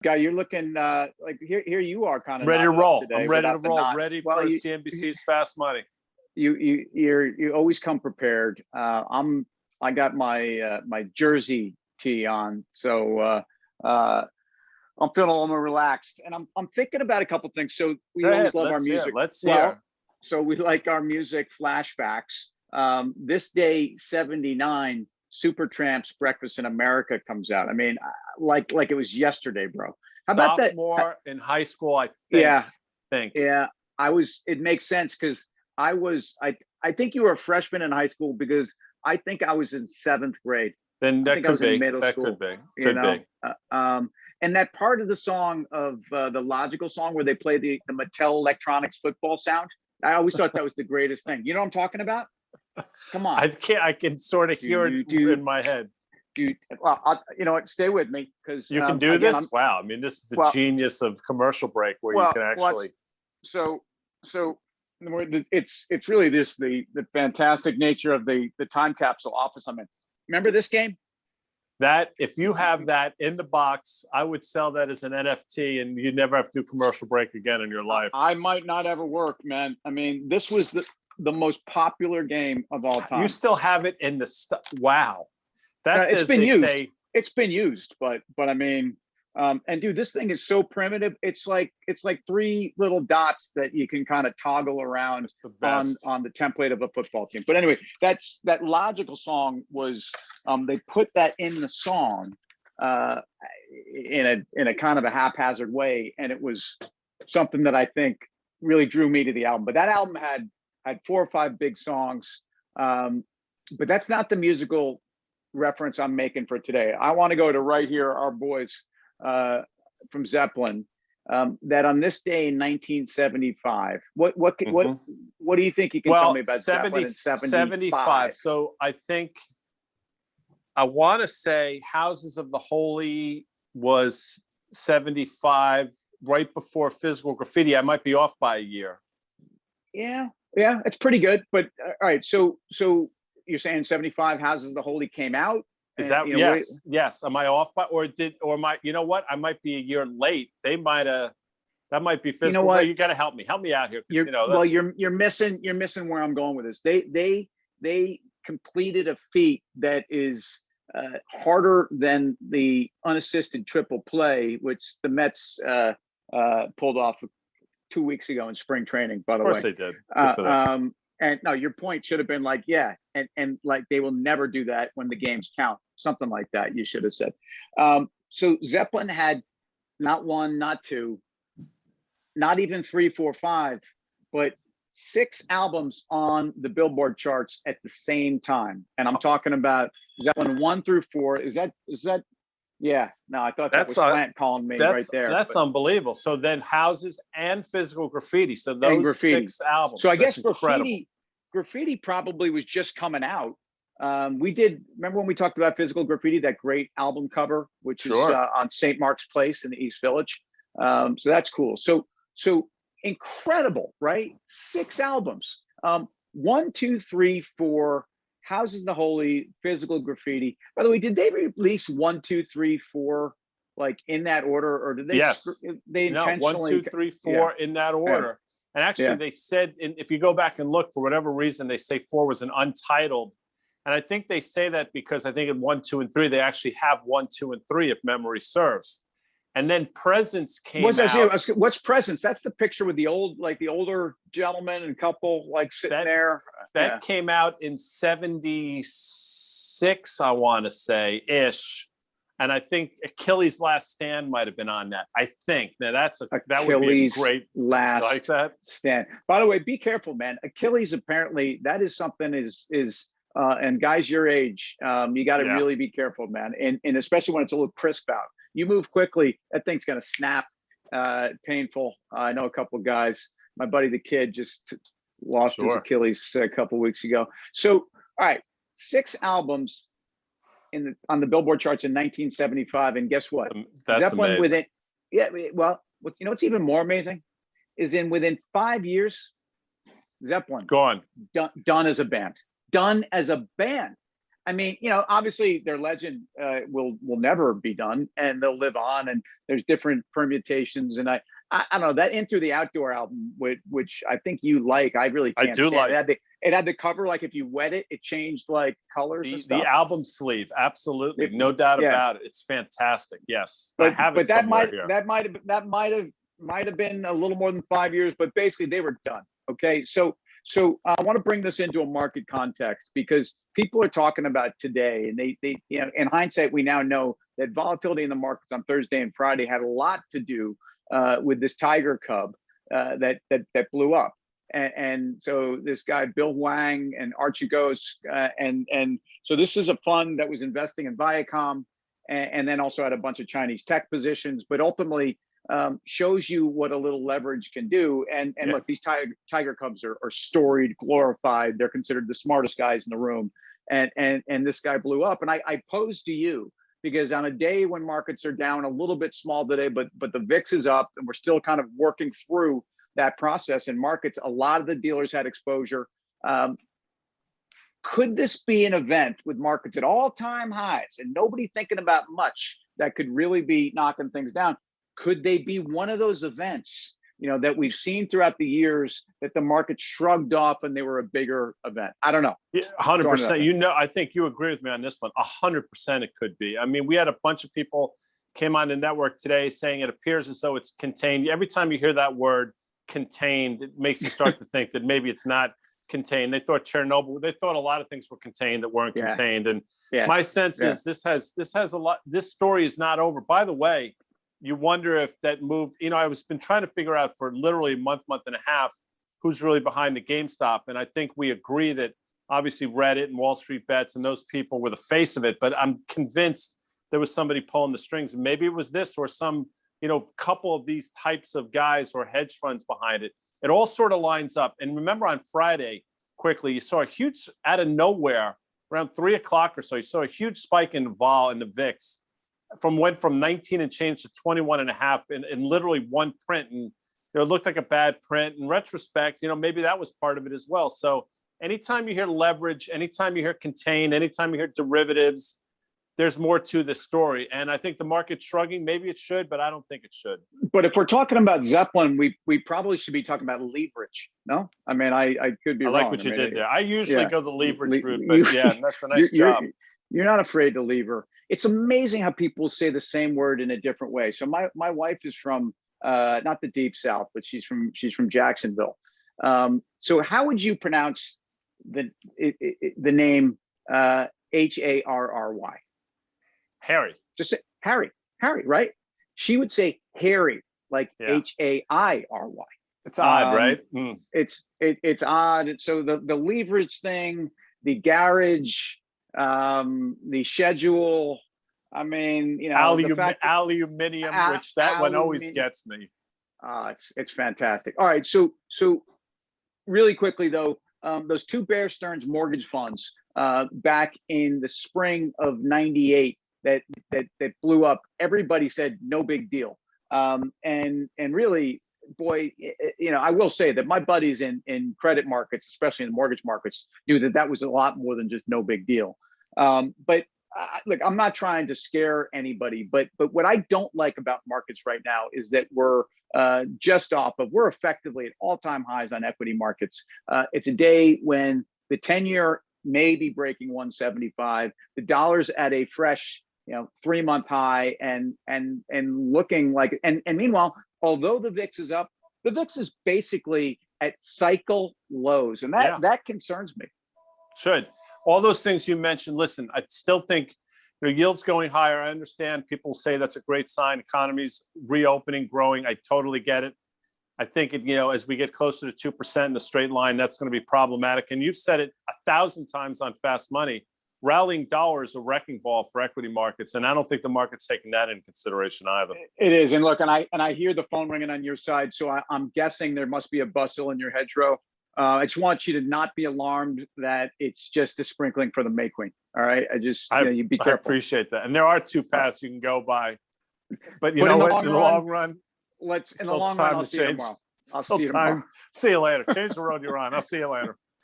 Guy, you're looking like here you are kind of Ready to knotted up roll. today I'm ready to without the roll. knot. Ready Well, for you CNBC's Fast Money. you always come prepared. I got my my Jersey tee on, so I'm feeling a little more relaxed, and I'm thinking about a couple things. So we Go always ahead. love our Let's hear. music. Let's Well, hear. so we like our music flashbacks. This day 79, Supertramp's Breakfast in America comes out. I mean, like it was yesterday, bro. How about that? Sophomore in high school, I think. Yeah, Think. yeah. It makes sense because I think you were a freshman in high school because I think I was in seventh grade. Then I that think I could was in be. middle That school. could be. You Could know, be. and that part of the song of the Logical song where they play the Mattel Electronics football sound. I always thought that was the greatest thing. You know what I'm talking about? Come on. I can sort of hear it in my head. Dude, well, you know what? Stay with me because You can do again, this. Wow. I mean, this is the genius of commercial break where you can actually. So it's really the fantastic nature of the time capsule office I'm in. Remember this game? That if you have that in the box, I would sell that as an NFT, and you never have to do commercial break again in your life. I might not ever work, man. I mean, this was the most popular game of all time. You still have it in the stuff. Wow, that's it's been used. It's been used, but I mean, and dude, this thing is so primitive. It's like three little dots that you can kind of toggle around on the template of a football team. But anyway, that Logical song was they put that in the song in a kind of a haphazard way, and it was something that I think really drew me to the album. But that album had 4 or 5 big songs, but that's not the musical reference I'm making for today. I want to go to right here, our boys from Zeppelin, that on this day in 1975, what do you think you can tell me about Zeppelin in 75? So I think I want to say Houses of the Holy was 75, right before Physical Graffiti. I might be off by a year. Yeah, it's pretty good. But all right, so you're saying 75 Houses of the Holy came out? Is that yes? Am I off by you know what? I might be a year late. That might be Physical. You know what? You got to help me out here. You're missing where I'm going with this. They completed a feat that is harder than the unassisted triple play, which the Mets pulled off 2 weeks ago in spring training. By the way, of course they did. And no, your point should have been like, and like they will never do that when the games count. Something like that you should have said. So Zeppelin had not 1, not 2, not even 3, 4, 5, but 6 albums on the Billboard charts at the same time. And I'm talking about Zeppelin 1 through 4. Is that? Yeah. No, I thought that was Plant calling me right there. That's unbelievable. So then Houses and Physical Graffiti. So those 6 albums. So I guess Graffiti probably was just coming out. Remember when we talked about Physical Graffiti, that great album cover, which is on St. Mark's Place in the East Village. So that's cool. So incredible, right? 6 albums. 1, 2, 3, 4. Houses of the Holy, Physical Graffiti. By the way, did they release 1, 2, 3, 4 like in that order, or did they? Yes. They intentionally 1, 2, 3, 4 in that order. And actually, they said, if you go back and look, for whatever reason, they say 4 was an untitled. And I think they say that because I think in 1, 2, and 3, they actually have 1, 2, and 3, if memory serves. And then Presence came out. What's Presence? That's the picture with the older gentleman and couple sitting there. That came out in 76, I want to say, ish. And I think Achilles' Last Stand might have been on that. I think. Now that would be a great last like that stand. By the way, be careful, man. Achilles apparently that is something and guys your age, you got to really be careful, man. And especially when it's a little crisp out. You move quickly, that thing's gonna snap. Painful. I know a couple of guys. My buddy the Kid just lost his Achilles a couple of weeks ago. So, all right, 6 albums on the Billboard charts in 1975, and guess what? That's Zeppelin amazing. What's even more amazing is within 5 years, Zeppelin gone, done as a band. I mean, obviously their legend will never be done, and they'll live on. And there's different permutations. And I don't know, that Into the Outdoor album, which I think you like. I really can't. I do stand. like. It had the cover, like if you wet it, it changed like colors and stuff. The album sleeve, absolutely, no doubt about it. It's fantastic. Yes, I have it somewhere here. That might have been a little more than 5 years, but basically they were done. Okay, so I want to bring this into a market context, because people are talking about today, and they in hindsight, we now know that volatility in the markets on Thursday and Friday had a lot to do with this tiger cub that blew up. And so this guy, Bill Wang and Archie Ghost, and so this is a fund that was investing in Viacom, and then also had a bunch of Chinese tech positions, but ultimately shows you what a little leverage can do. And look, these tiger cubs are storied, glorified. They're considered the smartest guys in the room. And this guy blew up. And I pose to you, because on a day when markets are down a little bit small today, but the VIX is up, and we're still kind of working through that process in markets, a lot of the dealers had exposure. Could this be an event with markets at all-time highs and nobody thinking about much that could really be knocking things down? Could they be one of those events, that we've seen throughout the years that the market shrugged off and they were a bigger event? I don't know. Yeah, 100%. I think you agree with me on this one. 100% it could be. I mean, we had a bunch of people came on the network today saying it appears as though it's contained. Every time you hear that word contained, it makes you start to think that maybe it's not contained. They thought Chernobyl, they thought a lot of things were contained that weren't contained. And my sense is this has a lot, this story is not over. By the way, you wonder if that move, I was been trying to figure out for literally a month and a half, who's really behind the GameStop. And I think we agree that obviously Reddit and Wall Street Bets and those people were the face of it, but I'm convinced there was somebody pulling the strings, and maybe it was this or some, couple of these types of guys or hedge funds behind it. It all sort of lines up. And remember on Friday, quickly, you saw a huge, out of nowhere, around 3 o'clock or so, you saw a huge spike in vol in the VIX went from 19 and change to 21 and a half in literally one print. And it looked like a bad print. In retrospect, maybe that was part of it as well. So anytime you hear leverage, anytime you hear contain, anytime you hear derivatives, there's more to the story. And I think the market's shrugging. Maybe it should, but I don't think it should. But if we're talking about Zeppelin, we probably should be talking about leverage. No? I mean, I could be wrong. I like what you did there. I usually go the leverage route, but that's a nice job. You're not afraid to lever. It's amazing how people say the same word in a different way. So my wife is from not the deep South, but she's from Jacksonville. So how would you pronounce the name Harry? Harry. Just say Harry, right? She would say Harry, like Hairy. It's odd, right? It's odd. And so the leverage thing, the garage, the schedule. I mean, aluminium, which that one always gets me. It's fantastic. All right, so really quickly though, those two Bear Stearns mortgage funds back in the spring of '98 that blew up. Everybody said no big deal, and really, boy, I will say that my buddies in credit markets, especially in the mortgage markets, knew that was a lot more than just no big deal. But look, I'm not trying to scare anybody, but what I don't like about markets right now is that we're we're effectively at all-time highs on equity markets. It's a day when the 10-year may be breaking 175. The dollar's at a fresh 3-month high and looking like, and meanwhile, although the VIX is up, the VIX is basically at cycle lows, and that concerns me. Should. All those things you mentioned, listen, I still think yields going higher. I understand people say that's a great sign. Economy's reopening, growing. I totally get it. I think as we get closer to 2% in the straight line, that's going to be problematic. And you've said it 1,000 times on Fast Money. Rallying dollar is a wrecking ball for equity markets, and I don't think the market's taking that into consideration either. It is, and look, and I hear the phone ringing on your side, so I'm guessing there must be a bustle in your hedgerow. I just want you to not be alarmed that it's just a sprinkling for the May Queen. All right, you be careful. I appreciate that, and there are two paths you can go by, but in the long run, I'll see you tomorrow. See you later. Change the road you're on. I'll see you later.